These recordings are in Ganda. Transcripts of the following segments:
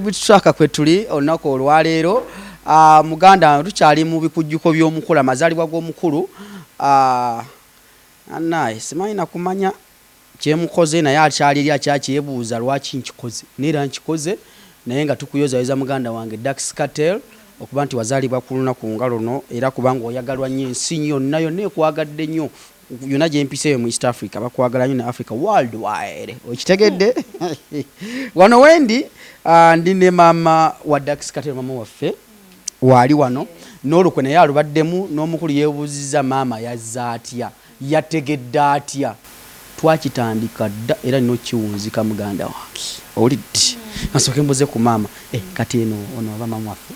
Butaka kwetuli onako olwaleero muganda tukyali mu bikujjuko by'omukulu amazaalibwa g'omukulu anaye simanyi na kumanya kyemukoze naye akyalirya kyakyebuuza lwaki nkikoze neera nkikoze naye nga tukuyozayoza muganda wange Daxx Kartel okuba nti wazaalibwa ku lunaku nga luno era kubanga oyagalwa nnyo ensi yonna yonna ekwagadde nnyo yonna gye mpiseeyo mu East Africa bakwagala nnyo ne Africa worldwide okitegedde wano wendi ndi ne maama wa Daxx Kartel maama waffe wali wano n'olukwe naye alubaddemu n'omukulu yeebuuzizza maama yazza atya yategedde atya twakitandika dda era nino kiwunzika muganda wange olidde nasooke mbuze ku maama kati eno ono aba maama waffe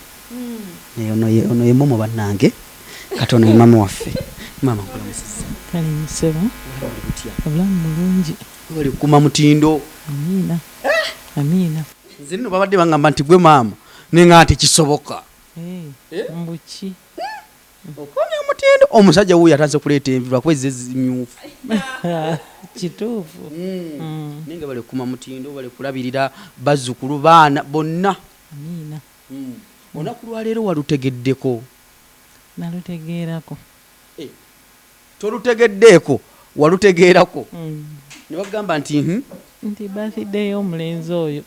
ono ye Momo bannange kati ono ye maama waffe maama nkulamusizza kale museba obulamu bulungi oli kuma mutindo amiina amiina nze nno babadde bangamba nti gwe maama nenga nti kisoboka mbuki okomya mutindo omusajja wuyo atanze kuleeta envi lwakuba zimyufu kituufu ninga bale kuma mutindo bale kulabirira bazzukulu baana bonna amiina olunaku lwaleero walutegeddeko nalutegeerako tolutegeddeeko walutegeerako ne bagamba nti nti birthday y'omulenzi oyo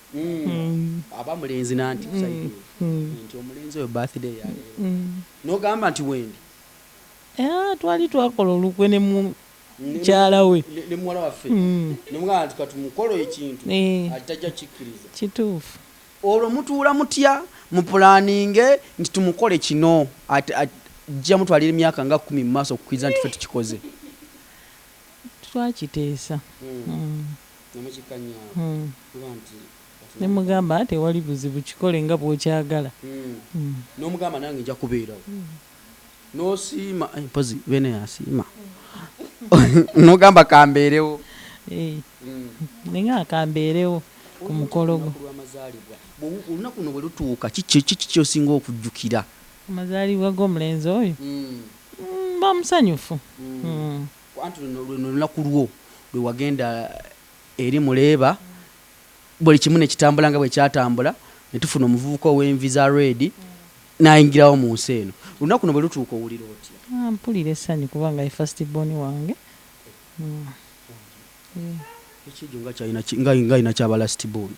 aba mulenzi nanti nti omulenzi oyo birthday yaleero n'ogamba nti wendi twali twakola olukwe ne mukyala we ne muwala waffe nemugamba nti katumukolo ekintu atajja kikkiriza kituufu olwo mutuula mutya mupulaninge nti tumukole kino jja mutwalira emyaka nga 10 mu maaso okukkiriza nti ffe tukikoze twakiteesa nemugamba ate wali buzibu kikole nga bw'okyagala n'omugamba nange nja kubeerawo n'osiima mpozi bene yasiima n'ogamba kambeerewo nenga akambeerewo ku mukolo gwo olunaku luno bwe lutuuka kiki kyosinga okujjukira amazaalibwa g'omulenzi oyo bamusanyufu anti luno lunaku lwo lwe wagenda eri muleeba buli kimu ne kitambula nga bwe kyatambula ne tufuna omuvubuka ow'envi za redi n'ayingirawo mu nsi eno olunaku luno bwe lutuuka owulira otya mpulira essanyu kubanga ye first born wange ekijjo nga alina kyaba last born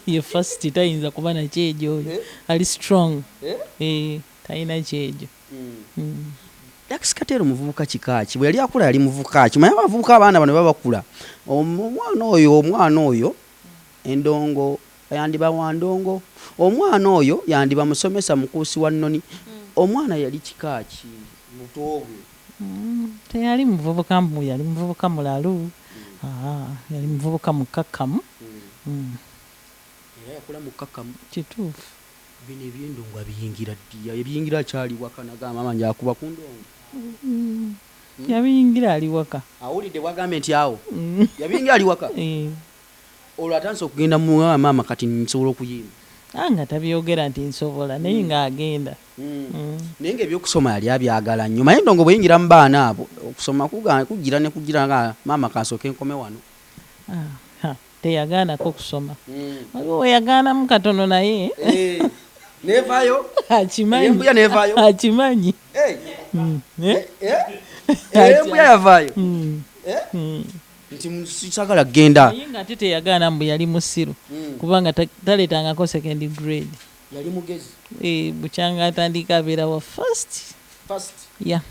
ye first tayinza kuba nakyejo oyo ali strong talina kyejo Daxx Kartel muvubuka kikaaki bwe yali akula yali muvubuka ki manya abavubuka abaana bano babakula omwana oyo endongo yandiba wandongo omwana oyo yandiba musomesa mukuusi wa nnoni omwana yali kikaaki mutobwe teyali muvubuka mbu yali muvubuka mulalu yali muvubuka mukakkamu era yakula mukakkamu kituufu bino ebyendongo abiyingira ddiya ebiyingira akyali waka nagamba mama njakuba ku ndongo yabiyingira ali waka awulidde bwagambye nti awo yabiyingira ali waka olwo atandise okugenda mu maama kati nsobola okuyimba nga tabyogera nti nsobola naye nga agenda naye nga ebyokusoma yali abyagala nnyo maye endongo bweyingira mu baana abo okusoma kugira ne kugira nga maama kansooke nkome wano teyagaanako okusoma waliwo weyagaanamu katono naye nevayo akimanyi nevayo akimanyi embuya yavayo nti musagala genda naye nga ate teyagaana mbu yali musiru kubanga taleetangako second grade yali mugezi bukyanga atandika abeera wa first ya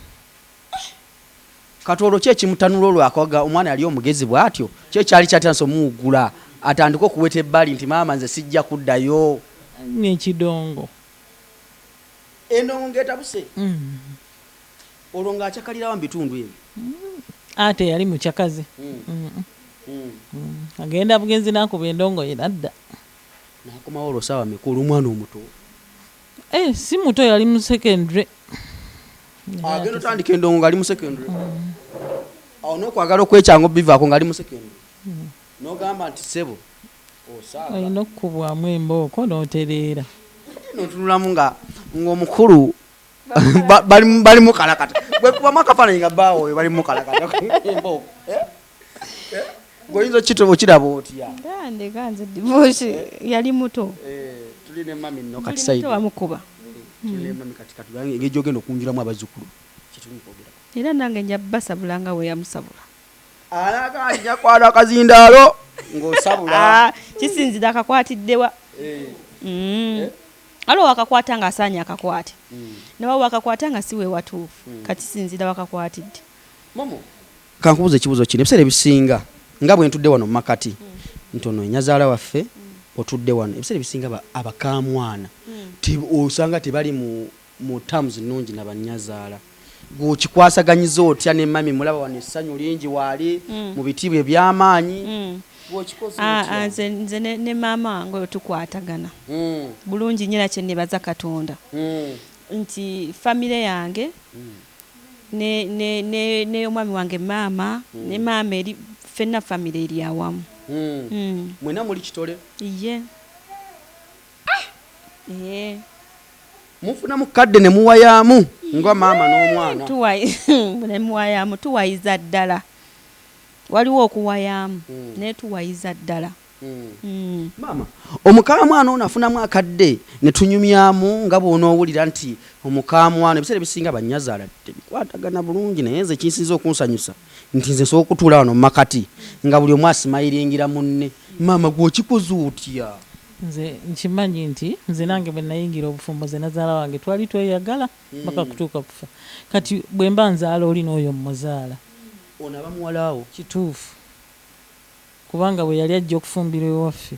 kati olwo kyekimutanula olwakaga omwana yali omugezi bw'atyo kyekyali kyatandise omuwugula atandika okuweta ebbali nti maama nze sijja kuddayo n'ekidongo endongo ng'etabuse olwo ng'akyakalirawo mu bitundu ebyo ate yali mukyakazi agenda bugenzi n'akuba endongo ye nadda n'akomawo olwo saawa meka olw'omwana omuto si muto yali mu secondary agenda otandika endongo ng'ali mu secondary awo n'okwagala okwekyanga obivaako ng'ali mu secondary n'ogamba nti sebo olina okukubwamu embooko n'otereera notunulamu ng'omukulu bali mukalakata bwekubamu akafaananyi nga bbaawo oyo bali mukalakata embooko Goyinzo kitobo kiraba otya ndande kanze divorce yali muto tuline mami no kati side muto wamukuba tuline mami katikati gange ngejo gendo kunjiramu abazukulu kitumukwogera era nange nja basabulanga we yamusabula alaka nja kwala akazindalo ng'osabula kisinzira akakwatiddewa alo wakakwata nga asaanya akakwate nawe wakakwata nga siwe watuufu kati sinzira wakakwatidde Momo kankubuza ekibuzo kino ebiseera ebisinga nga bwe ntudde wano mu makati ntono Nyazala waffe otudde wano ebiseera ebisinga abakamwana osanga tebali mu terms nnungi n'Abanyazala gwokikwasagayiza otya ne mami mulaba wano essanyu lingi waali mu bitiibwa eby'amaanyi nze ne maama wange oyo tukwatagana bulungi nnyo kye nebaza Katonda nti famire yange ne omwami wange maama ne maama eri fenna famire eri awamu mwena muli kitole ye mufuna mukadde ne muwayamu nga maama n'omwana ne muwayamu tuwayiza ddala waliwo okuwayamu naye tuwayiza ddala maama omukamwana ono afunamu akadde ne tunyumyamu nga bw'onoowulira nti omukamwana ebiseera ebisinga Abanyazala tebikwatagana bulungi naye nze kinsinza okunsanyusa nti nze nsobola okutuula wano mu makati nga buli omu asimayiringira munne maama gw'okikoze otya nze nkimanyi nti nze nange bwe nayingira obufumbo ze nazaala wange twali tweyagala mpaka kutuuka kufa kati bwe mba nzaala oli n'oyo mmuzaala ono aba muwalaawo kituufu kubanga bwe yali ajja okufumbira ewaffe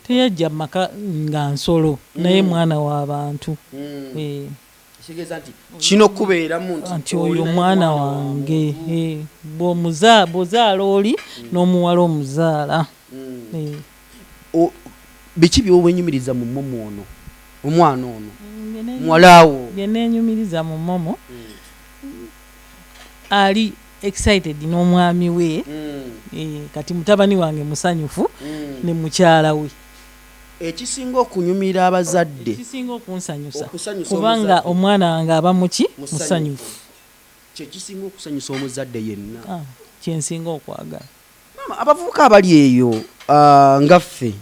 teyajja mu maka nga nsolo naye mwana w'abantu kino kubeeramu nti oyo mwana wange bw'ozaala oli n'omuwala omuzaala biki by'obwenyumiriza mu Momo ono omwana ono muwalaawo byeneenyumiriza mu Momo ali excited n'omwami we kati mutabani wange musanyufu ne mukyala we ekisinga okunyumira abazadde ekisinga okunsanyusa kubanga omwana wange aba muki musanyufu kyekisinga okusanyusa omuzadde yenna kyensinga okwagala maama abavubuka abali eyo ngaffe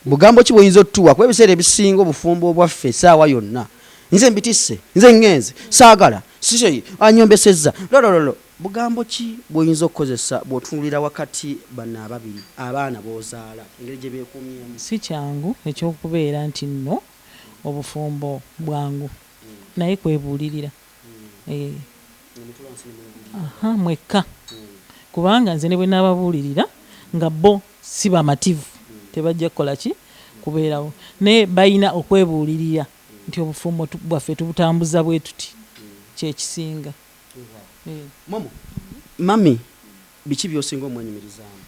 bugambo ki bw'oyinza otutuwa kuba ebiseera ebisinga obufumbo obwaffe essaawa yonna nze mbitisse nze ngenze saagala sisei anyombesezza lolololo bugambo ki bw'oyinza okukozesa bw'otunulira wakati bano ababiri abaana b'ozaala engeri gye beekuumyemu si kyangu ekyokubeera nti nno obufumbo bwangu naye kwebuulirira mwekka kubanga nze ne bwe naababuulirira nga bo si bamativu tebajja kukola ki kubeerawo naye balina okwebuulirira nti obufumbo bwaffe tubutambuza bwe tuti kyekisinga Momo mami biki by'osinga omwenyumirizaamu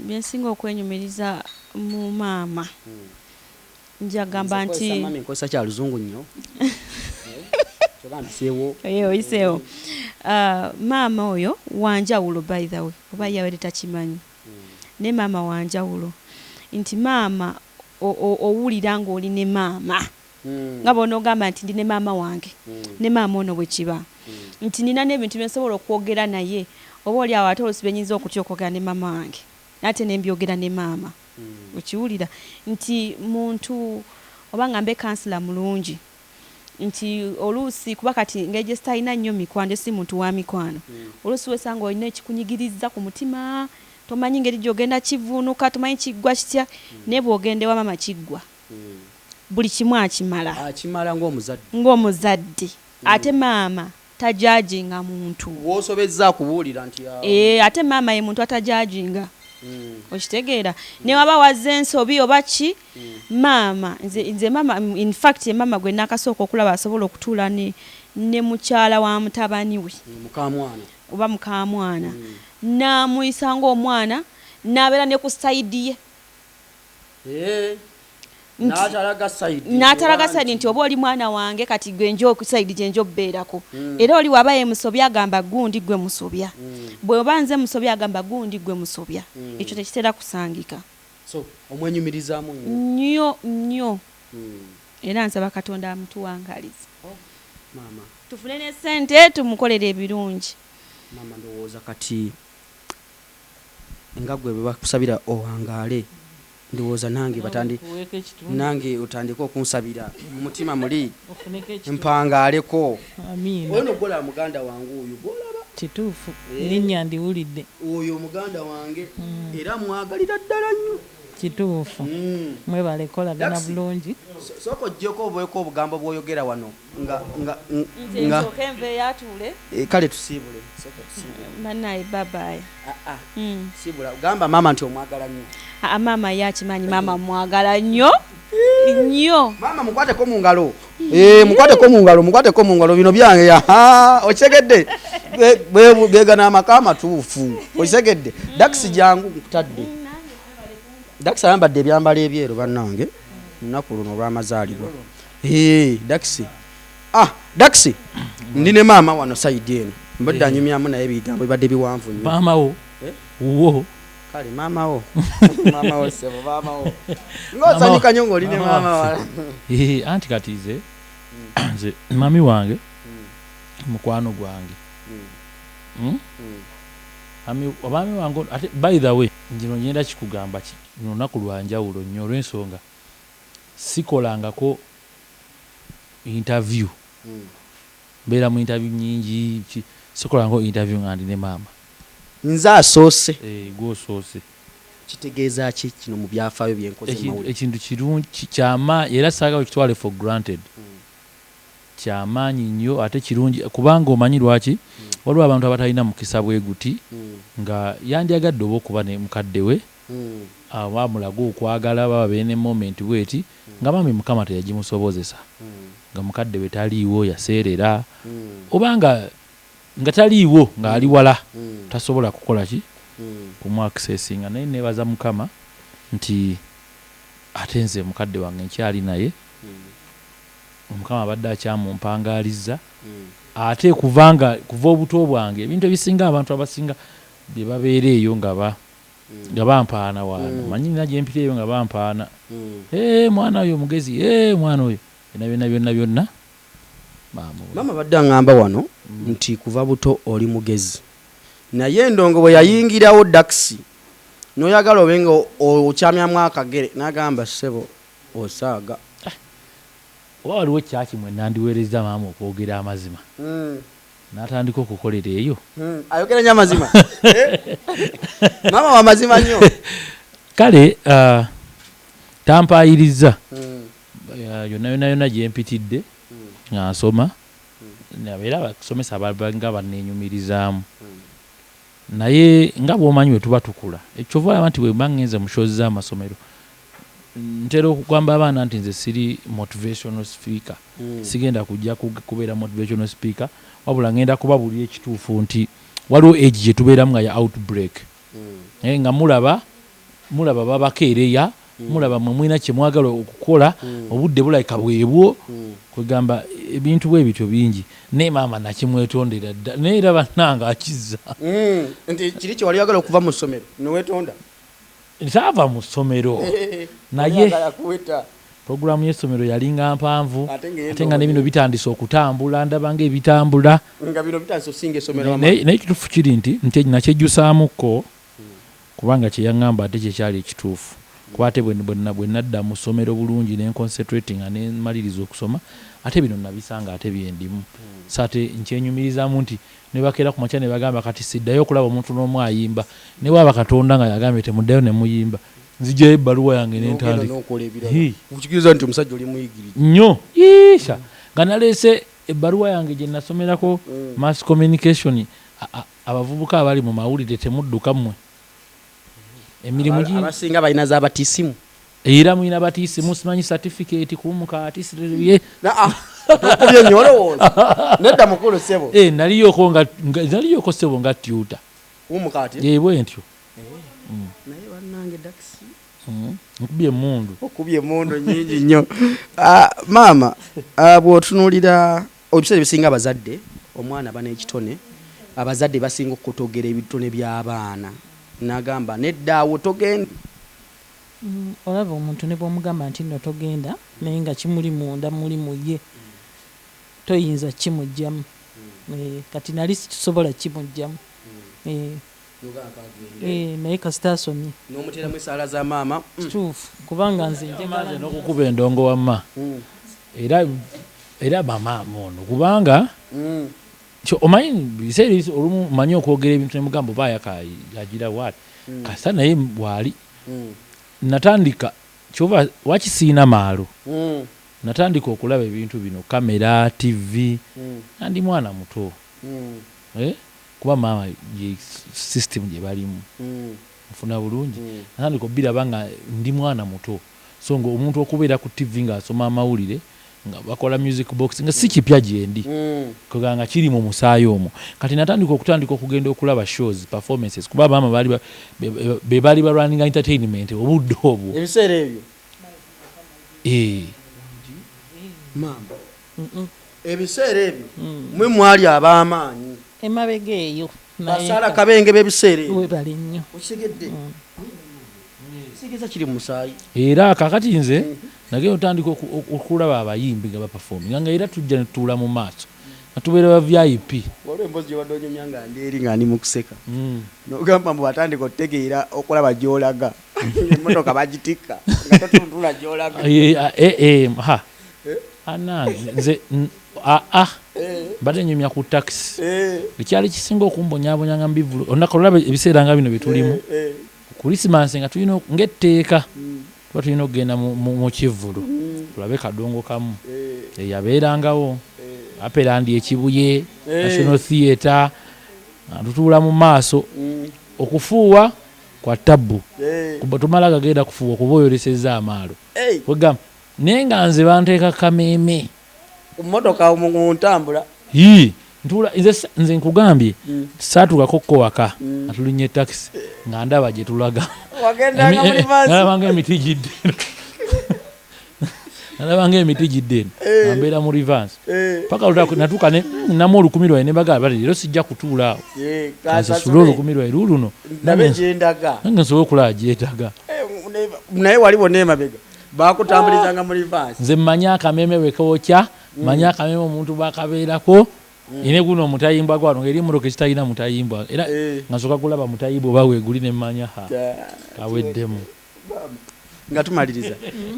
byensinga okwenyumiriza mu maama njagamba nti mami nkozesa kya luzungu nnyo oyiseewo maama oyo wanjawulo by the way oba yawere takimanyi ne maama wanjawulo nti maama owulira ng'oli ne maama nga bw'onoogamba nti ndi ne maama wange ne maama ono bwe kiba nti nina n'ebintu bye nsobola okwogera naye oba oli awo ate olusi benyinza okutya okwogera ne maama wange ate ne mbyogera ne maama okiwulira nti muntu oba nga mbe kansila mulungi nti oluusi kuba kati ng'egye sitalina nnyo mikwano si muntu wa mikwano oluusi wesanga olina ekikunyigiriza ku mutima tomanyi ngeri gy'ogenda kivuunuka tomanyi kiggwa kitya naye bw'ogenda ewa maama kiggwa buli kimu akimala ng'omuzadde ate maama tajajinga muntu woosobezza kubuulira nti ate maama ye muntu atajajinga okitegeera ne waba wazze ensobi oba ki maama nze maama in fact ye maama gwe nakasooka okulaba asobola okutuula ne mukyala wa mutabani we oba mukamwana n'amuyisa ng'omwana n'abeera ne ku sayidi ye n'atalaga sayidi nti oba oli mwana wange kati gwe njo sayidi gye njo bbeerako era oli waba ye musobya agamba gundi gwe musobya bwe oba nze musobya agamba gundi gwe musobya ekyo tekitera kusangika omwenyumirizaamu nnyo era nsaba Katonda amutuwangaliza tufune ne ssente tumukolere ebirungi maama ndowooza kati nga gwe bwe bakusabira owangaale ndowooza nange nange otandika okunsabira mutima muli mpangaaleko. ono gola muganda wange oyo golaba kituufu linnya ndiwulidde oyo muganda wange era mwagalira ddala nnyo kituufu mwebale kolagana bulungi soko jjeko obweko obugambo bw'oyogera wano nga enve yatuule kale tusiibule mannaye babaye siibula gamba maama nti omwagala nnyo maama yakimanyi maama mwagala nnyo nnyo maama mukwateko mu ngalo mukwateko mu ngalo bino byange okitegedde begana amaka amatuufu okitegedde Daxx jangu nkutadde Daxx ayambadde ebyambalo ebyeru bannange lunaku luno olw'amazaalibwa Daxx Daxx ndi ne maama wano sayidi eno mbadde anyumyamu naye ebigambo bibadde biwanvu nnyo maama wo wo kale maama wo sebo maama wo ng'osanyuka nnyo ng'oli ne maama wala anti kati nze mami wange mukwano gwange obami wange ate by the way njino nyenda kikugamba lunaku lwanjawulo nnyo olw'ensonga sikolangako interview mbeera mu interview nyingi sikolangako interview nga ndi ne maama nze asoose gwosoose kitegeeza ki kino mu byafaayo byenkoze mawulire ekintu kirungi kyama era saagala kitwale for granted kyamaanyi nnyo ate kirungi kubanga omanyi lwaki waliwo abantu abatalina mukisa bwe guti nga yandyagadde oba okuba ne mukadde we bamulaga okwagala baba beene moment bweti nga mami mukama teyagimusobozesa nga mukadde we taliiwo yaseerera obanga nga taliiwo ng'ali wala tasobola kukola ki kumwakisesinga naye neebaza mukama nti ate nze mukadde wange nkyali naye omukama abadde akyamumpangaalizza ate kuva obuto bwange ebintu ebisinga abantu abasinga bye babeera eyo nga bampaana wano manyi nina gye mpita eyo nga bampaana mwana oyo mugezi mwana oyo byonna maama badde aŋŋamba wano nti kuva buto oli mugezi naye endongo bwe yayingirawo Daxx n'oyagala obe nga okyamyamu akagere n'agamba ssebo osaaga oba waliwo ekyaki mwe nandiweereza maama okwogera amazima n'atandika okukolera eyo ayogera nnyo amazima maama wa mazima nnyo kale tampaayiriza yonna gye mpitidde nga nsoma era abasomesa nga bannenyumirizaamu naye nga bw'omanyi bwe tuba tukula ekyova olaba nti bwe mba ngenze mu shows z'amasomero ntera okugamba abaana nti nze siri motivational speaker sigenda kujja kubeera motivational speaker wabula ngenda kubabuulira ekituufu nti waliwo age gye tubeeramu nga ya outbreak nga mulaba babakeereya mulaba mwe mwina kye mwagala okukola obudde bulabika bwebwo kwegamba ebintu bwe bityo bingi naye maama nakimwetondera dda naye era bannanga akizza nti kiri kye wali oyagala okuva mu ssomero neweetonda taava mu ssomero naye puroguramu y'essomero yalinga mpanvu ate nga nebino bitandise okutambula ndaba nga ebitambula naye ekituufu kiri nti nakyejjusaamuko kubanga kyeyaŋŋamba ate kyekyali ekituufu kuba ate bwe nadda mu ssomero bulungi nenconcentrating nga nemaliriza okusoma ate bino nabisanga ate byendimu so ate nkyenyumirizamu nti nebakeera ku makya ne bagamba kati siddayo okulaba omuntu n'omu ayimba ne bwaba Katonda nga yagambye temuddayo ne muyimba nzijjayo ebbaluwa yange n'entandika okikiriza nti omusajja oli muyigiriza nnyo iisha nga naleese ebbaluwa yange gye nasomerako mass communication abavubuka abali mu mawulire temudduka mmwe emirimu abasinga balina z'abatisimu era mulina batiisimu simanyi certificate kuumuka artistye okubye nnyo olowooza nedda mukulu ssebo naliyoko ssebo nga tuta kuumuka ati bwe ntyo naye bannange Daxx okubye emmundu nyingi nnyo maama bw'otunuulira ebiseera ebisinga abazadde omwana aba n'ekitone abazadde basinga okutogera ebitone by'abaana n'agamba neddaawo togenda olaba omuntu ne bw'omugamba nti nno togenda naye nga kimuli munda muli mu ye toyinza kimugjamu kati nali sikisobola kimugjamu naye kasita asomye n'omuteramu essaala za maama kituufu kubanga nze njagala n'okukuba endongo wamma era bamaama ono kubanga omanyi biseera olumu manyi okwogera ebintu nemugamba oba yagira waati kasita naye bwali natandika kyova wakisiina maalo natandika okulaba ebintu bino kamera tv andi mwana muto kuba maama system gye balimu nfuna bulungi natandika obiraba nga ndi mwana muto so nga omuntu okubeera ku tv ng'asoma amawulire nga bakola music box nga si kipya gyendi kuganga kiri mu musaayi omwo kati natandika okugenda okulaba shows performances kuba maama bali running entertainment obudde obwo ebiseera ebyo maama ebiseera ebyo mwe mwali ab'amaanyi emabega eyo basala kabenge b'ebiseera ebyo webali nnyo okitegedde sigeza kiri mu musaayi era kakati nze nagenda otandika okulaba abayimbi nga baperforminga nga era tujja netutuula mu maaso nga tubeera ba VIP waliwo emboozi gye wadde onyumya nga ndeeri nga ndi mu kuseka nogamba mbu watandika otegeera okulaba gy'olaga emmotoka bagitikka nga totuntula gy'olaga nze badde nyumya ku taxi ekyali kisinga okumbonyabonya nga mbivulu onako olaba ebiseera nga bino byetulimu kulisimasi nga tulina ng'etteeka tuba tulina okugenda mu kivulu tulabe kadongo kamu eyabeerangawo aperandi ekibuye National Theatre tutuula mu maaso okufuuwa kwa tabbu kuba tumala gagenda kufuuwa kuba oyolesezza amaalo wegamba naye nga nze banteeka kameeme ku mmotoka mu ntambula ntula nze nkugambye saatuukako waka atulinnya taxi nga ndaba gye tulaga nalabanga emiti gidde eno mbeera mu rivans paka natuuka namu olukumi lwaye ne bagala bati leero sijja kutuula awo kansasule olukumi lwaye luuluno nange nsobola okulaba gyetaga naye waliwo n'emabega bakutambulizanga mu rivans nze mmanyi akameme wekookya mmanyi akameme omuntu bakabeerako ine guno mutayimbwa gwano ngeri emmotoka ekitalina mutayimbwa era nga nsooka kulaba mutayimbwa oba weeguli nemmanya kaweddemu nga tumaliriza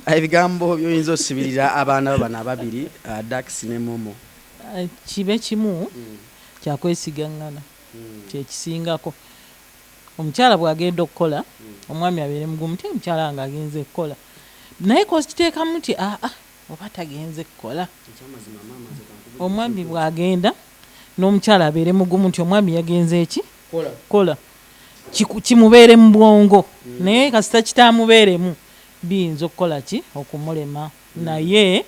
ebigambo byoyinza osibirira abaana bano ababiri Daxx ne Momo kibe kimu kyakwesigaŋŋana kyekisingako omukyala bw'agenda okukola omwami abeere mugumu ti omukyala nga agenze okukola naye kositeekamu nti oba tagenze kukola omwami bw'agenda n'omukyala abeere mugumu nti omwami yagenze eki kola kimubeere mu bwongo naye kasita kitaamubeeremu biyinza okukola ki okumulema naye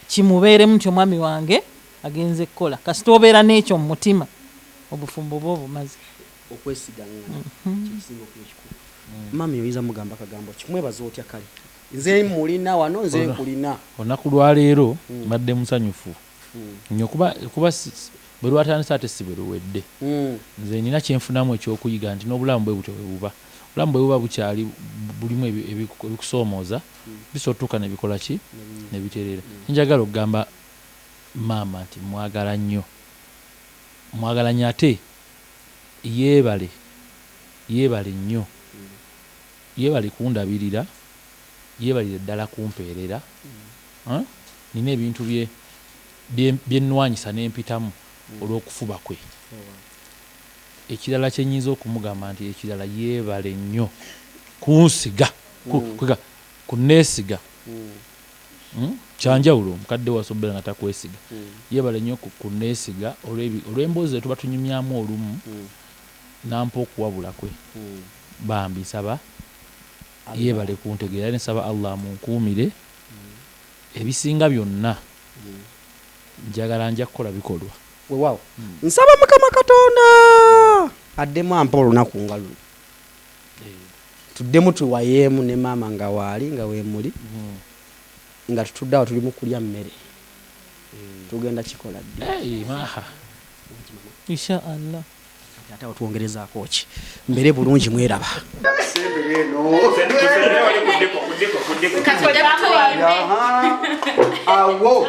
kimubeeremu nti omwami wange agenze kukola kasita obeera n'ekyo mu mutima obufumbo bwo obumaze okwesigaŋŋana kikisinga okuekikulu mami oyinza mugamba akagambo kimwebaza otya kale nze mulina wano nze nkulina olunaku lwaleero mbadde musanyufu nnyo kuba bwe lwatandisa ate si bwe luwedde nze nina kyenfunamu ekyokuyiga nti n'obulamu bwe butyo bwe buba obulamu bwe buba bukyali bulimu ebikusoomooza bisotuka ne bikola ki ne biterera njagala okugamba maama nti mwagala nnyo ate yeebale nnyo yeebale kundabirira yeebalire ddala kumpeerera nina ebintu byennwanyisa n'empitamu olw'okufuba kwe ekirala kyenyinza okumugamba nti ekirala yeebale nnyo kunsiga kunneesiga kyanjawulo omukadde wasobera nga takwesiga yeebale nnyo kunneesiga olw'emboozi zetuba tunyumyamu olumu nampa okuwabula kwe bambi nsaba yeebale kuntegeera nsaba Allah munkuumire ebisinga byonna njagala nja kukola bikolwa weewaawo nsaba Mukama Katonda addemu ampa olunaku nga luno tuddemu tuwayeemu ne maama nga waali nga weemuli nga tutudde awo tuli mu kulya mmere tugenda kikola ddi insha Allah ate awo twongerezaako ki mbere bulungi mweraba awo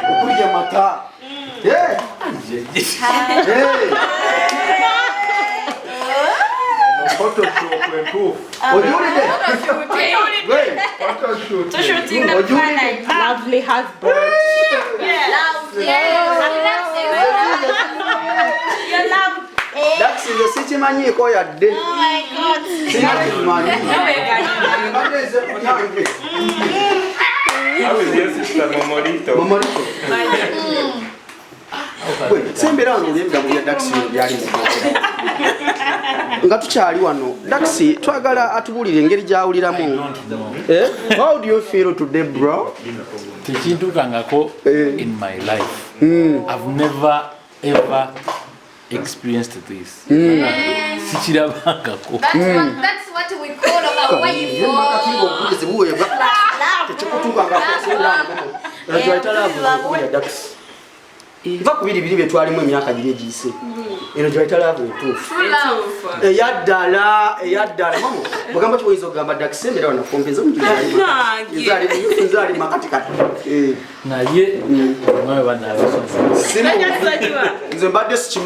okulya mata Lovely husband. Daxx is a city man. You call your day. Oh my God. How is your sister Momorito? Wait, sembera wano olyemba buli Daxx yali nga tukyali wano. Daxx twagala atubulire engeri gyawuliramu. How do you feel today, bro? Tekintukangako in my life. I've never ever experienced this. Sichirabangako. That's what we call our wife. Iva kubiri biri betwalimu emyaka giri egiyise. Eno gyoyita laavu entuufu. Eyaddala Momo. Bugamba kiwoyinza okugamba Daxx embera wano kompeza nzali makatikati. Naye mwawe banaabasonsa. Nze mbadde sikimanyi.